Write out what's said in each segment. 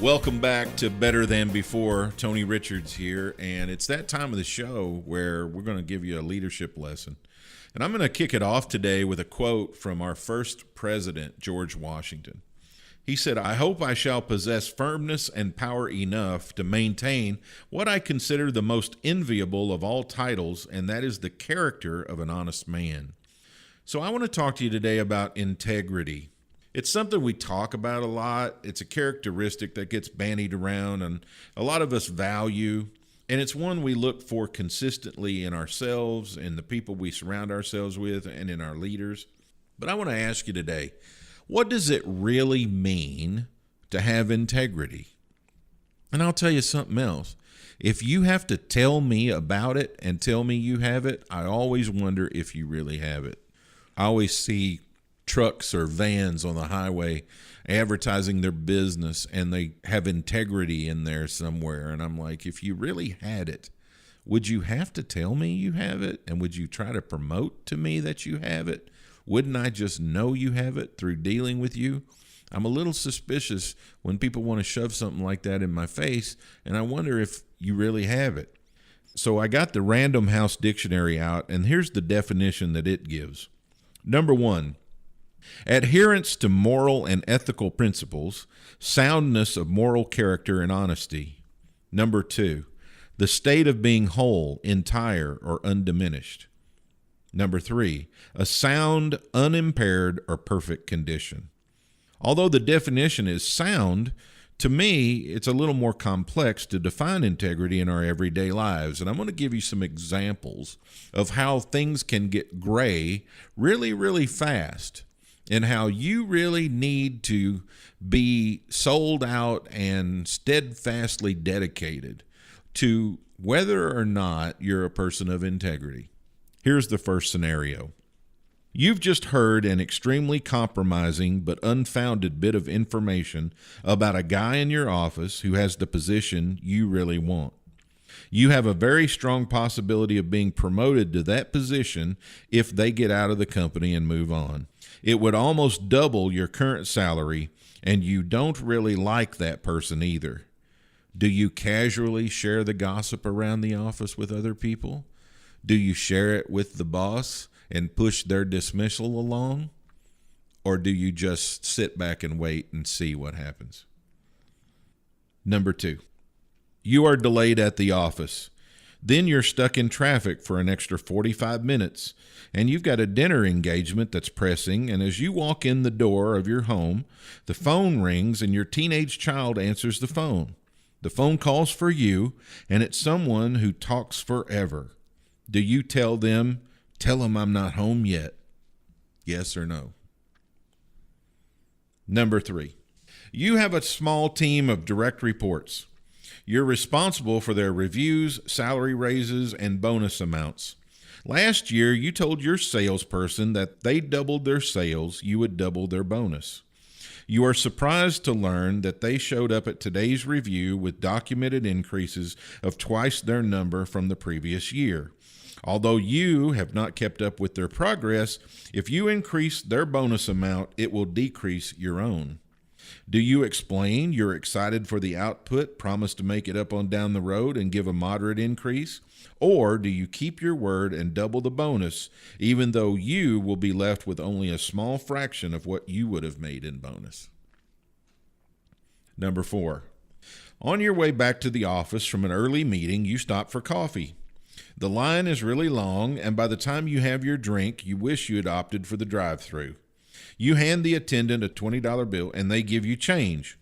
Welcome back to Better Than Before. Tony Richards here, and it's that time of the show where we're going to give you a leadership lesson. And I'm going to kick it off today with a quote from our first president, George Washington. He said, "I hope I shall possess firmness and power enough to maintain what I consider the most enviable of all titles, and that is the character of an honest man." So I want to talk to you today about integrity. It's something we talk about a lot. It's a characteristic that gets bandied around and a lot of us value. And it's one we look for consistently in ourselves and the people we surround ourselves with and in our leaders. But I want to ask you today, what does it really mean to have integrity? And I'll tell you something else. If you have to tell me about it and tell me you have it, I always wonder if you really have it. I always see trucks or vans on the highway advertising their business, and they have integrity in there somewhere. And I'm like, if you really had it, would you have to tell me you have it? And would you try to promote to me that you have it? Wouldn't I just know you have it through dealing with you? I'm a little suspicious when people want to shove something like that in my face, and I wonder if you really have it. So I got the Random House Dictionary out, and here's the definition that it gives. Number one, adherence to moral and ethical principles, soundness of moral character and honesty. Number two, the state of being whole, entire, or undiminished. Number three, a sound, unimpaired, or perfect condition. Although the definition is sound, to me, it's a little more complex to define integrity in our everyday lives. And I'm going to give you some examples of how things can get gray really, really fast, and how you really need to be sold out and steadfastly dedicated to whether or not you're a person of integrity. Here's the first scenario. You've just heard an extremely compromising but unfounded bit of information about a guy in your office who has the position you really want. You have a very strong possibility of being promoted to that position if they get out of the company and move on. It would almost double your current salary, and you don't really like that person either. Do you casually share the gossip around the office with other people? Do you share it with the boss and push their dismissal along? Or do you just sit back and wait and see what happens? Number two, you are delayed at the office. Then you're stuck in traffic for an extra 45 minutes, and you've got a dinner engagement that's pressing, and as you walk in the door of your home, the phone rings and your teenage child answers the phone. The phone calls for you, and it's someone who talks forever. Do you tell them I'm not home yet? Yes or no? Number three, you have a small team of direct reports. You're responsible for their reviews, salary raises, and bonus amounts. Last year, you told your salesperson that they doubled their sales, you would double their bonus. You are surprised to learn that they showed up at today's review with documented increases of twice their number from the previous year. Although you have not kept up with their progress, if you increase their bonus amount, it will decrease your own. Do you explain you're excited for the output, promise to make it up on down the road and give a moderate increase? Or do you keep your word and double the bonus, even though you will be left with only a small fraction of what you would have made in bonus? Number four, on your way back to the office from an early meeting, you stop for coffee. The line is really long, and by the time you have your drink, you wish you had opted for the drive-thru. You hand the attendant a $20 bill, and they give you change.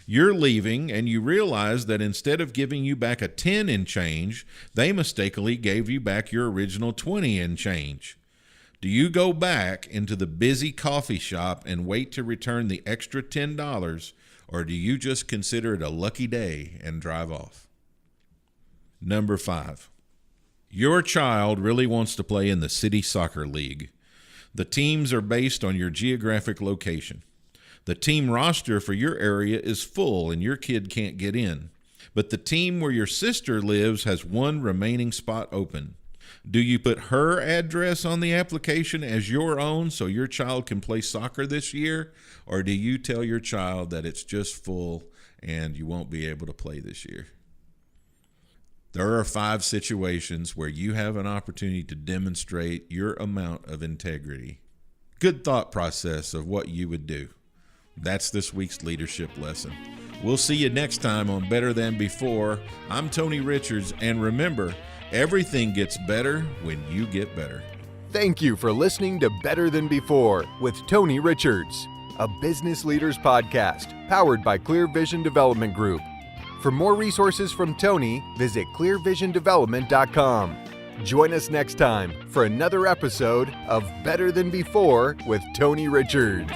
You're leaving, and you realize that instead of giving you back a 10 in change, they mistakenly gave you back your original 20 in change. Do you go back into the busy coffee shop and wait to return the extra $10, or do you just consider it a lucky day and drive off? Number five, your child really wants to play in the city soccer league. The teams are based on your geographic location. The team roster for your area is full and your kid can't get in. But the team where your sister lives has one remaining spot open. Do you put her address on the application as your own so your child can play soccer this year? Or do you tell your child that it's just full and you won't be able to play this year. There are 5 situations where you have an opportunity to demonstrate your amount of integrity. Good thought process of what you would do. That's this week's leadership lesson. We'll see you next time on Better Than Before. I'm Tony Richards, and remember, everything gets better when you get better. Thank you for listening to Better Than Before with Tony Richards, a business leaders podcast powered by Clear Vision Development Group. For more resources from Tony, visit clearvisiondevelopment.com. Join us next time for another episode of Better Than Before with Tony Richards.